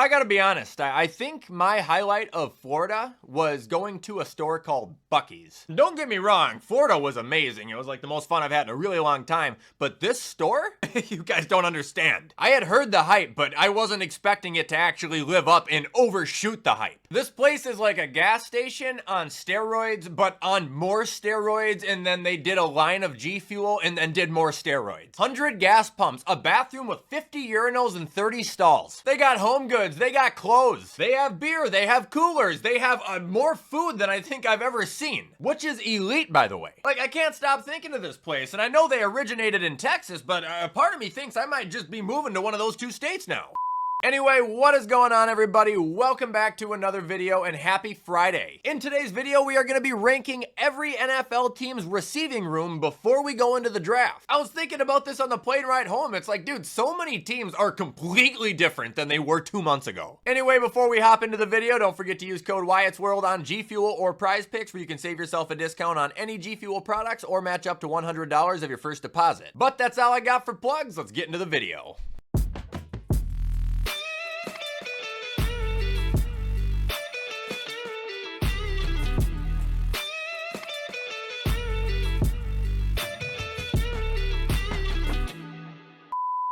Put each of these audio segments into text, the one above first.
I gotta be honest. I think my highlight of Florida was going to a store called Buc-ee's. Don't get me wrong, Florida was amazing. It was like the most fun I've had in a really long time. But this store? You guys don't understand. I had heard the hype, but I wasn't expecting it to actually live up and overshoot the hype. This place is like a gas station on steroids, but on more steroids, and then they did a line of G Fuel and then did more steroids. 100 gas pumps, a bathroom with 50 urinals and 30 stalls. They got home goods, they got clothes, they have beer, they have coolers, they have more food than I think I've ever seen, which is elite, by the way. Like, I can't stop thinking of this place, and I know they originated in Texas, but a part of me thinks I might just be moving to one of those two states now. Anyway, what is going on, everybody? Welcome back to another video and happy Friday. In today's video, we are going to be ranking every NFL team's receiving room before we go into the draft. I was thinking about this on the plane ride home. It's like, dude, so many teams are completely different than they were 2 months ago. Anyway, before we hop into the video, don't forget to use code WyattzWorld on G Fuel or Prize Picks, where you can save yourself a discount on any G Fuel products or match up to $100 of your first deposit. But that's all I got for plugs. Let's get into the video.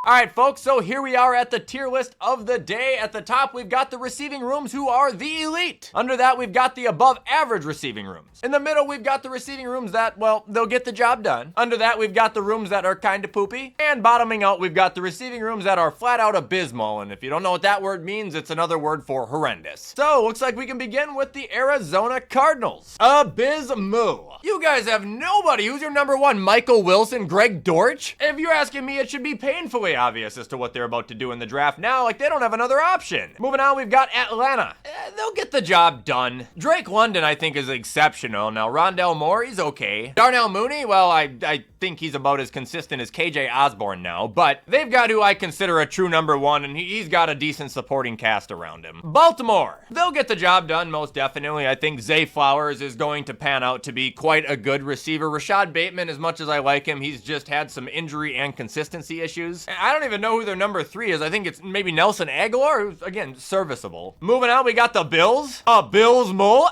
All right, folks, so here we are at the tier list of the day. At the top, we've got the receiving rooms who are the elite. Under that, we've got the above average receiving rooms. In the middle, we've got the receiving rooms that, well, they'll get the job done. Under that, we've got the rooms that are kind of poopy. And bottoming out, we've got the receiving rooms that are flat out abysmal. And if you don't know what that word means, it's another word for horrendous. So, looks like we can begin with the Arizona Cardinals. Abysmal. You guys have nobody. Who's your number one? Michael Wilson, Greg Dortch? If you're asking me, it should be painfully obvious as to what they're about to do in the draft now. Like, they don't have another option. Moving on, we've got Atlanta. They'll get the job done. Drake London, I think, is exceptional. Now, Rondell Moore, he's okay. Darnell Mooney, well, I think he's about as consistent as KJ Osborne now, but they've got who I consider a true number one, and he's got a decent supporting cast around him. Baltimore, they'll get the job done, most definitely. I think Zay Flowers is going to pan out to be quite a good receiver. Rashad Bateman, as much as I like him, he's just had some injury and consistency issues. I don't even know who their number 3 is. I think it's maybe Nelson Aguilar, who's, again, serviceable. Moving on, we got the Bills. Bills Mole.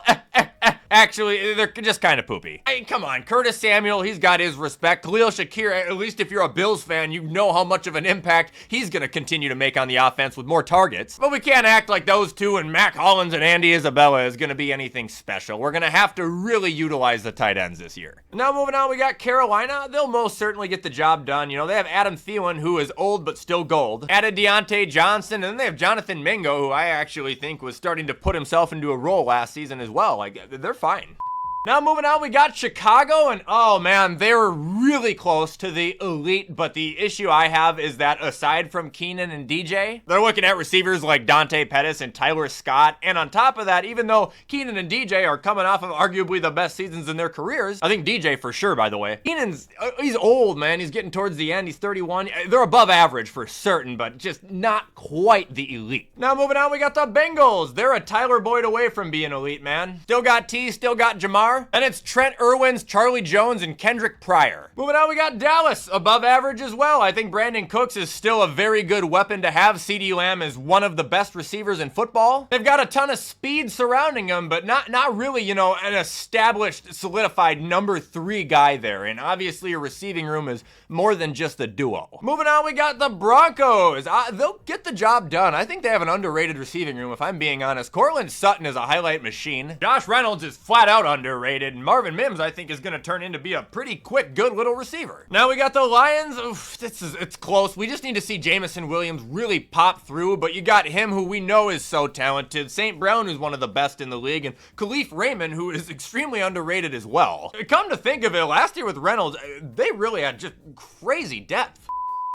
Actually, they're just kind of poopy. I mean, come on, Curtis Samuel, he's got his respect. Khalil Shakir, at least if you're a Bills fan, you know how much of an impact he's going to continue to make on the offense with more targets. But we can't act like those two and Mac Hollins and Andy Isabella is going to be anything special. We're going to have to really utilize the tight ends this year. Now moving on, we got Carolina. They'll most certainly get the job done. You know, they have Adam Thielen, who is old but still gold. Added Deontay Johnson, and then they have Jonathan Mingo, who I actually think was starting to put himself into a role last season as well. Like, they're fine. Now moving on, we got Chicago, and oh man, they were really close to the elite, but the issue I have is that aside from Keenan and DJ, they're looking at receivers like Dante Pettis and Tyler Scott, and on top of that, even though Keenan and DJ are coming off of arguably the best seasons in their careers, I think DJ for sure, by the way. Keenan's, he's old, man, he's getting towards the end, he's 31, they're above average for certain, but just not quite the elite. Now moving on, we got the Bengals. They're a Tyler Boyd away from being elite, man. Still got T, still got Jamar. And it's Trent Irwins, Charlie Jones, and Kendrick Pryor. Moving on, we got Dallas, above average as well. I think Brandon Cooks is still a very good weapon to have. CeeDee Lamb is one of the best receivers in football. They've got a ton of speed surrounding him, but not really, you know, an established, solidified number 3 guy there. And obviously, a receiving room is more than just a duo. Moving on, we got the Broncos. They'll get the job done. I think they have an underrated receiving room, if I'm being honest. Courtland Sutton is a highlight machine. Josh Reynolds is flat out underrated. And Marvin Mims, I think, is going to turn into be a pretty quick, good little receiver. Now we got the Lions. Oof, it's close. We just need to see Jamison Williams really pop through, but you got him who we know is so talented. St. Brown, who's one of the best in the league, and Khalif Raymond, who is extremely underrated as well. Come to think of it, last year with Reynolds, they really had just crazy depth.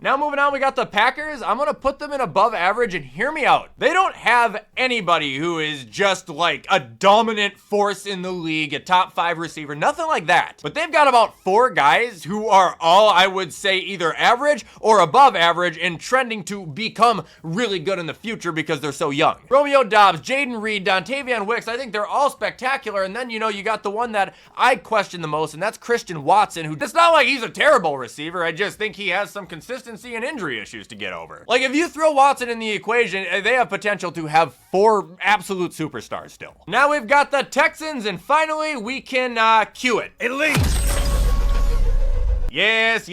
Now moving on, we got the Packers. I'm going to put them in above average, and hear me out. They don't have anybody who is just like a dominant force in the league, a top 5 receiver, nothing like that. But they've got about 4 guys who are all, I would say, either average or above average and trending to become really good in the future because they're so young. Romeo Doubs, Jaden Reed, Dontavian Wicks, I think they're all spectacular. And then, you know, you got the one that I question the most, and that's Christian Watson, who, it's not like he's a terrible receiver. I just think he has some consistency Watson seeing injury issues to get over. Like, if you throw Watson in the equation, they have potential to have 4 absolute superstars still. Now we've got the Texans, and finally we can cue it. Elite! Yes,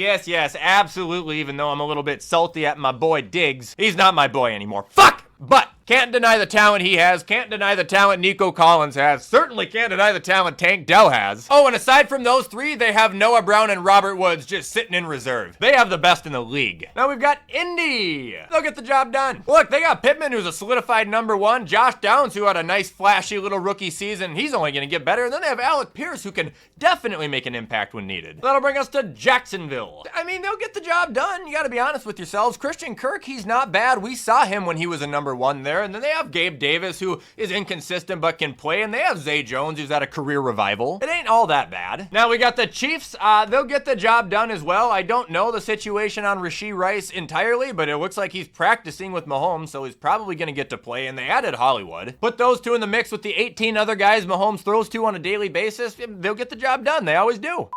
absolutely, even though I'm a little bit salty at my boy Diggs. He's not my boy anymore. Fuck! But can't deny the talent he has, can't deny the talent Nico Collins has, certainly can't deny the talent Tank Dell has. Oh, and aside from those 3, they have Noah Brown and Robert Woods just sitting in reserve. They have the best in the league. Now we've got Indy. They'll get the job done. Look, they got Pittman, who's a solidified #1, Josh Downs, who had a nice flashy little rookie season. He's only gonna get better. And then they have Alec Pierce, who can definitely make an impact when needed. That'll bring us to Jacksonville. I mean, they'll get the job done. You gotta be honest with yourselves. Christian Kirk, he's not bad. We saw him when he was a #1 there. And then they have Gabe Davis, who is inconsistent but can play, and they have Zay Jones, who's at a career revival. It ain't all that bad. Now we got the Chiefs. They'll get the job done as well. I don't know the situation on Rashee Rice entirely, but it looks like he's practicing with Mahomes, so he's probably going to get to play, and they added Hollywood. Put those 2 in the mix with the 18 other guys Mahomes throws to on a daily basis, they'll get the job done. They always do.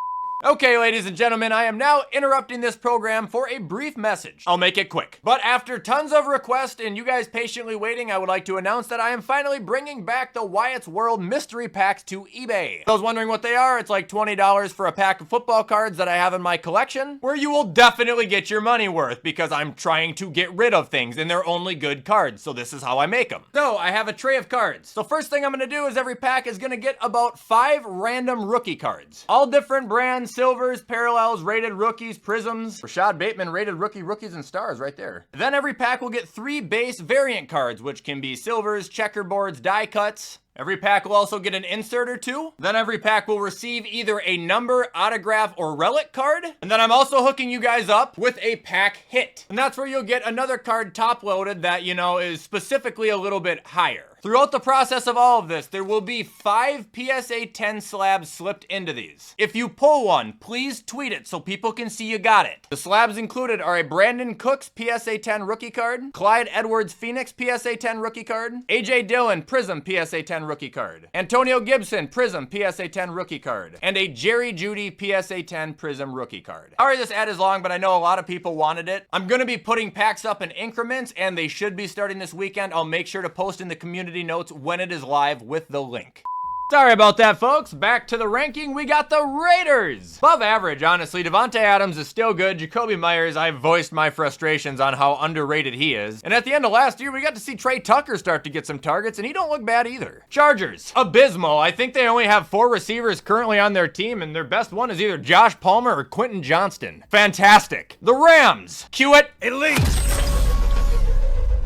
Okay, ladies and gentlemen, I am now interrupting this program for a brief message. I'll make it quick. But after tons of requests and you guys patiently waiting, I would like to announce that I am finally bringing back the Wyatt's World mystery packs to eBay. Those wondering what they are, it's like $20 for a pack of football cards that I have in my collection, where you will definitely get your money worth because I'm trying to get rid of things and they're only good cards, so this is how I make them. So I have a tray of cards. So first thing I'm gonna do is every pack is gonna get about 5 random rookie cards. All different brands, silvers, parallels, rated rookies, prisms. Rashad Bateman rated rookies and stars right there. Then every pack will get 3 base variant cards, which can be silvers, checkerboards, die cuts. Every pack will also get an insert or 2. Then every pack will receive either a number, autograph, or relic card. And then I'm also hooking you guys up with a pack hit. And that's where you'll get another card top loaded that, you know, is specifically a little bit higher. Throughout the process of all of this, there will be 5 PSA 10 slabs slipped into these. If you pull one, please tweet it so people can see you got it. The slabs included are a Brandon Cooks PSA 10 rookie card, Clyde Edwards-Phoenix PSA 10 rookie card, AJ Dillon Prism PSA 10 rookie card, Antonio Gibson Prism PSA 10 rookie card, and a Jerry Jeudy PSA 10 Prism rookie card. Sorry this ad is long, but I know a lot of people wanted it. I'm gonna be putting packs up in increments, and they should be starting this weekend. I'll make sure to post in the community notes when it is live with the link. Sorry about that, folks. Back to the ranking, we got the Raiders. Above average, honestly. Devontae Adams is still good. Jacoby Myers, I've voiced my frustrations on how underrated he is. And at the end of last year, we got to see Trey Tucker start to get some targets, and he don't look bad either. Chargers, abysmal. I think they only have 4 receivers currently on their team, and their best one is either Josh Palmer or Quentin Johnston. Fantastic. The Rams, cue it, elite.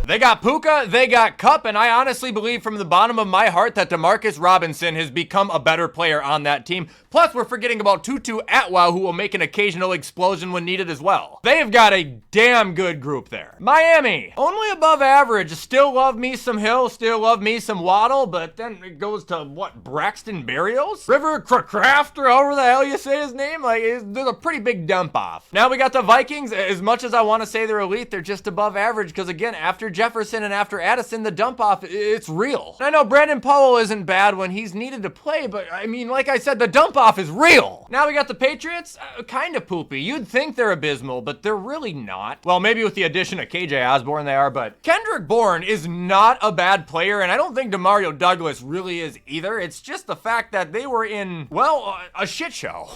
They got Puka, they got Kupp, and I honestly believe from the bottom of my heart that Demarcus Robinson has become a better player on that team. Plus, we're forgetting about Tutu Atwell, who will make an occasional explosion when needed as well. They've got a damn good group there. Miami, only above average. Still love me some Hill, still love me some Waddle, but then it goes to, what, Braxton Berrios? River Craft, or however the hell you say his name? Like, there's a pretty big dump off. Now we got the Vikings. As much as I want to say they're elite, they're just above average, because again, after Jefferson and after Addison, the dump off, it's real. And I know Brandon Powell isn't bad when he's needed to play, but I mean, like I said, the dump off is real. Now we got the Patriots, kind of poopy. You'd think they're abysmal, but they're really not. Well, maybe with the addition of KJ Osborne they are, but Kendrick Bourne is not a bad player, and I don't think DeMario Douglas really is either. It's just the fact that they were in, well, a shit show.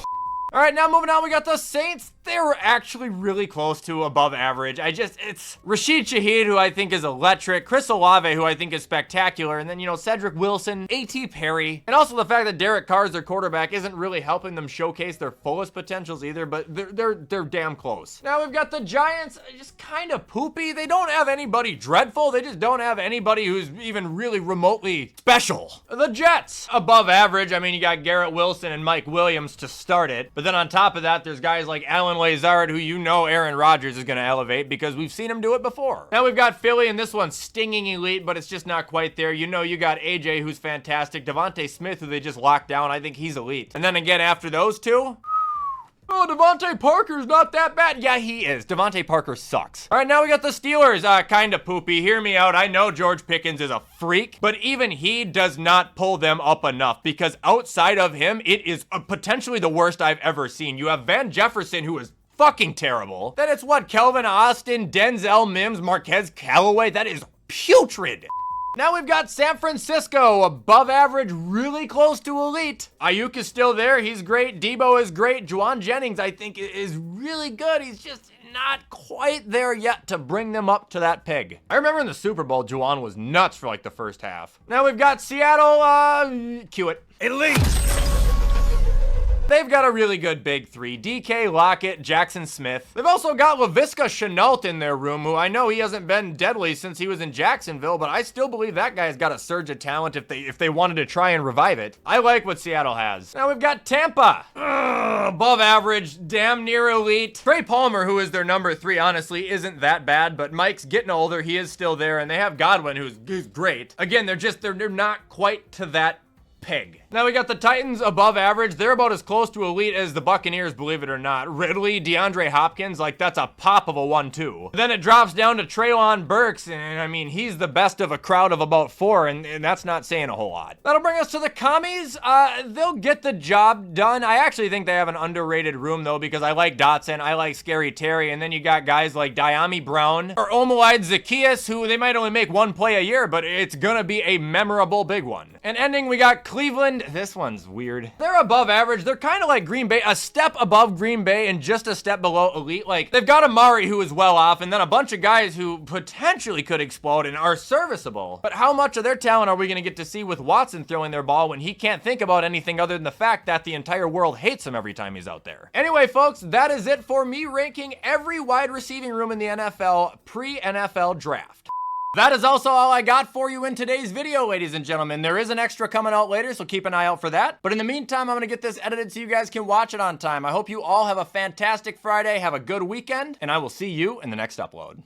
All right, now moving on, we got the Saints. They were actually really close to above average. It's Rashid Shaheed, who I think is electric, Chris Olave, who I think is spectacular, and then, you know, Cedric Wilson, A.T. Perry, and also the fact that Derek Carr, their quarterback, isn't really helping them showcase their fullest potentials either, but they're damn close. Now we've got the Giants, just kind of poopy. They don't have anybody dreadful. They just don't have anybody who's even really remotely special. The Jets, above average. I mean, you got Garrett Wilson and Mike Williams to start it, but then on top of that, there's guys like Alan Lazard, who you know Aaron Rodgers is going to elevate because we've seen him do it before. Now we've got Philly, and this one's stinging elite, but it's just not quite there. You know, you got AJ, who's fantastic. Devontae Smith, who they just locked down. I think he's elite. And then again, after those two, oh, Devontae Parker's not that bad. Yeah, he is. Devontae Parker sucks. All right, now we got the Steelers. Kind of poopy. Hear me out. I know George Pickens is a freak, but even he does not pull them up enough because outside of him, it is potentially the worst I've ever seen. You have Van Jefferson, who is fucking terrible. Then it's what, Kelvin Austin, Denzel Mims, Marquez Callaway? That is putrid. Now we've got San Francisco, above average, really close to elite. Ayuk is still there, he's great. Debo is great. Juwan Jennings, I think, is really good. He's just not quite there yet to bring them up to that peg. I remember in the Super Bowl, Juwan was nuts for like the first half. Now we've got Seattle, cue it. Elite. They've got a really good big three. DK, Lockett, Jackson Smith. They've also got Laviska Shenault in their room, who I know he hasn't been deadly since he was in Jacksonville, but I still believe that guy's got a surge of talent if they wanted to try and revive it. I like what Seattle has. Now we've got Tampa. Above average, damn near elite. Trey Palmer, who is their number 3, honestly, isn't that bad, but Mike's getting older. He is still there, and they have Godwin, who's great. Again, they're not quite to that peg. Now we got the Titans above average. They're about as close to elite as the Buccaneers, believe it or not. Ridley, DeAndre Hopkins, like that's a pop of a 1-2. Then it drops down to Treylon Burks, and I mean, he's the best of a crowd of about 4, and that's not saying a whole lot. That'll bring us to the commies. They'll get the job done. I actually think they have an underrated room though, because I like Dotson, I like Scary Terry, and then you got guys like Diami Brown or Omalide Zacchaeus, who they might only make one play a year, but it's gonna be a memorable big one. And ending, we got Cleveland. This one's weird. They're above average. They're kind of like Green Bay, a step above Green Bay and just a step below elite. Like, they've got Amari, who is well off, and then a bunch of guys who potentially could explode and are serviceable. But how much of their talent are we going to get to see with Watson throwing their ball when he can't think about anything other than the fact that the entire world hates him every time he's out there? Anyway, folks, that is it for me ranking every wide receiving room in the NFL pre-NFL draft. That is also all I got for you in today's video, ladies and gentlemen. There is an extra coming out later, so keep an eye out for that. But in the meantime, I'm gonna get this edited so you guys can watch it on time. I hope you all have a fantastic Friday, have a good weekend, and I will see you in the next upload.